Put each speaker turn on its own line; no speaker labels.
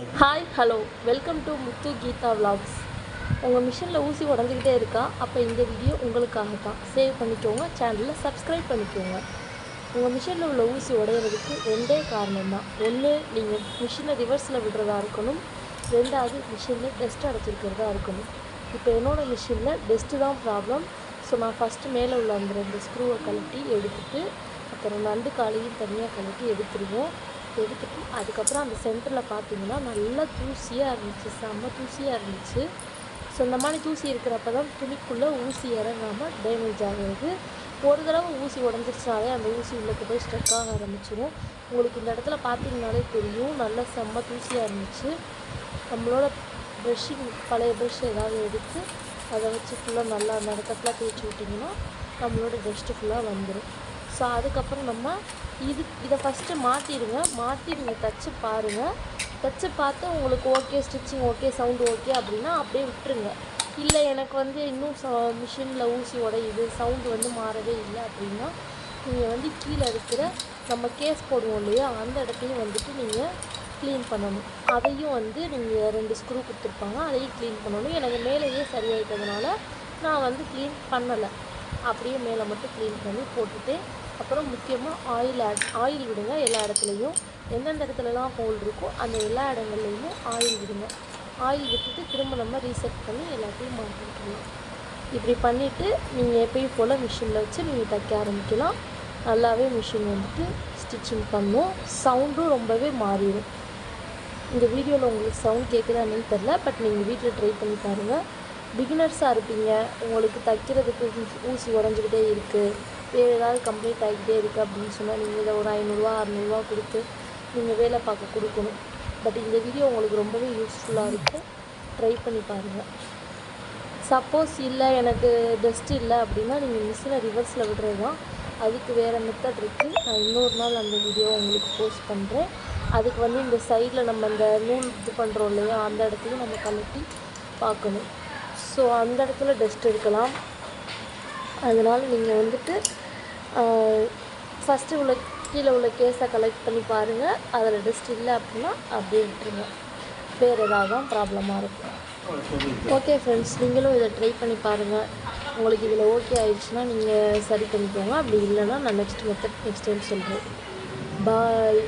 Hi hello welcome to Muthu Geetha vlogs. உங்கள் மிஷினில் ஊசி உடஞ்சிக்கிட்டே இருக்கா? அப்போ இந்த வீடியோ உங்களுக்காக தான். சேவ் பண்ணிக்கோங்க, சேனலில் சப்ஸ்கிரைப் பண்ணிக்கோங்க. உங்கள் மிஷினில் உள்ள ஊசி உடையிறதுக்கு ரெண்டே காரணம் தான். ஒன்று, நீங்கள் மிஷினை ரிவர்ஸில் விடுறதா இருக்கணும். ரெண்டாவது, மிஷினில் டஸ்ட் அடைச்சிருக்கிறதா இருக்கணும். இப்போ என்னோடய மிஷினில் டஸ்ட்டு தான் ப்ராப்ளம். ஸோ நான் ஃபஸ்ட்டு மேலே உள்ள அந்த 2 ஸ்க்ரூவை கழட்டி எடுத்துகிட்டு அப்புறம் நண்டு காலையும் தனியாக கழட்டி எடுத்துட்டு அதுக்கப்புறம் அந்த சென்டரில் பார்த்தீங்கன்னா நல்லா தூசியாக இருந்துச்சு, செம்ம தூசியாக இருந்துச்சு. ஸோ இந்த மாதிரி தூசி இருக்கிறப்ப தான் துணிக்குள்ளே ஊசி இறங்காமல் டேமேஜ் ஆகுது. ஒரு தடவை ஊசி உடஞ்சிருச்சாலே அந்த ஊசி உள்ளே போய் ஸ்ட்ரக் ஆக ஆரம்பிச்சிடும். உங்களுக்கு இந்த இடத்துல பார்த்தீங்கனாலே தெரியும், நல்லா செம்ம தூசியாக இருந்துச்சு. நம்மளோட ப்ரெஷ்ஷிங் பழைய ப்ரெஷ் ஏதாவது எடுத்து அதை வச்சு ஃபுல்லாக நல்லா அந்த இடத்துல தேய்ச்சி விட்டிங்கன்னா நம்மளோட டஸ்ட்டு ஃபுல்லாக வந்துடும். ஸோ அதுக்கப்புறம் நம்ம இதை ஃபஸ்ட்டு மாற்றிடுங்க. நீங்கள் தைச்சி பாருங்கள். தைச்சி பார்த்து உங்களுக்கு okay, stitching okay, sound okay அப்படின்னா அப்படியே விட்டுருங்க. இல்லை எனக்கு இன்னும் மிஷினில் ஊசி உடையுது, சவுண்டு மாறவே இல்லை அப்படின்னா நீங்கள் கீழே இருக்கிற நம்ம கேஸ் போடுவோம் இல்லையா, அந்த இடத்தையும் நீங்கள் க்ளீன் பண்ணணும். அதையும் நீங்கள் 2 ஸ்க்ரூ கொடுத்துருப்பாங்க, அதையும் க்ளீன் பண்ணணும். எனக்கு மேலேயே சரியாயிட்டதுனால நான் க்ளீன் பண்ணலை, அப்படியே மேலே மட்டும் க்ளீன் பண்ணி போட்டுட்டு அப்புறம் முக்கியமாக ஆயில் விடுங்க. எல்லா இடத்துலையும் எந்தெந்த இடத்துலலாம் ஹோல் இருக்கோ அந்த எல்லா இடங்கள்லையும் ஆயில் விடுங்க. ஆயில் விட்டுட்டு திரும்ப நம்ம ரீசெட் பண்ணி எல்லாத்தையும் மாற்றிக்கலாம். இப்படி பண்ணிவிட்டு நீங்கள் எப்பயும் போல் மிஷினில் வச்சு நீங்கள் தைக்க ஆரம்பிக்கலாம். நல்லாவே மிஷின் ஸ்டிச்சிங் பண்ணும். சவுண்டும் ரொம்பவே மாறிடும். இந்த வீடியோவில் உங்களுக்கு சவுண்ட் கேட்குதான்னு தெரில, பட் நீங்கள் வீட்டில் ட்ரை பண்ணி பாருங்கள். பிகினர்ஸாக இருப்பீங்க, உங்களுக்கு தைக்கிறதுக்கு ஊசி உடஞ்சிக்கிட்டே இருக்குது, வேறு ஏதாவது கம்ப்ளைண்ட் ஆகிக்கிட்டே இருக்குது அப்படின்னு சொன்னால் நீங்கள் இதை ஒரு 500 600 கொடுத்து நீங்கள் வேலை பார்க்க கொடுக்கணும். பட் இந்த வீடியோ உங்களுக்கு ரொம்பவே யூஸ்ஃபுல்லாக இருக்கும். ட்ரை பண்ணி பாருங்கள். சப்போஸ் இல்லை எனக்கு டஸ்ட் இல்லை அப்படின்னா நீங்கள் மிஷினை ரிவர்ஸில் விடுறது தான். அதுக்கு வேறு மெத்தட் இருக்குது. நான் இன்னொரு நாள் அந்த வீடியோ உங்களுக்கு போஸ்ட் பண்ணுறேன். அதுக்கு இந்த சைடில் நம்ம இந்த நூல் இது பண்ணுறோம் இல்லையா, அந்த இடத்தையும் நம்ம கழட்டி பார்க்கணும். ஸோ அந்த இடத்துல டஸ்ட் இருக்கலாம். அதனால் நீங்கள் ஃபஸ்ட்டு கீழே உள்ள கேஸை கலெக்ட் பண்ணி பாருங்கள். அதில் டஸ்ட் இல்லை அப்படின்னா அப்படியே விட்டுருங்க. வேறு ஏதாவது தான் ப்ராப்ளமாக இருக்கும். ஓகே ஃப்ரெண்ட்ஸ், நீங்களும் இதை ட்ரை பண்ணி பாருங்கள். உங்களுக்கு இதில் ஓகே ஆயிடுச்சுன்னா நீங்கள் சரி பண்ணிக்கோங்க. அப்படி இல்லைன்னா நான் நெக்ஸ்ட் டைம் சொல்கிறேன். பாய்.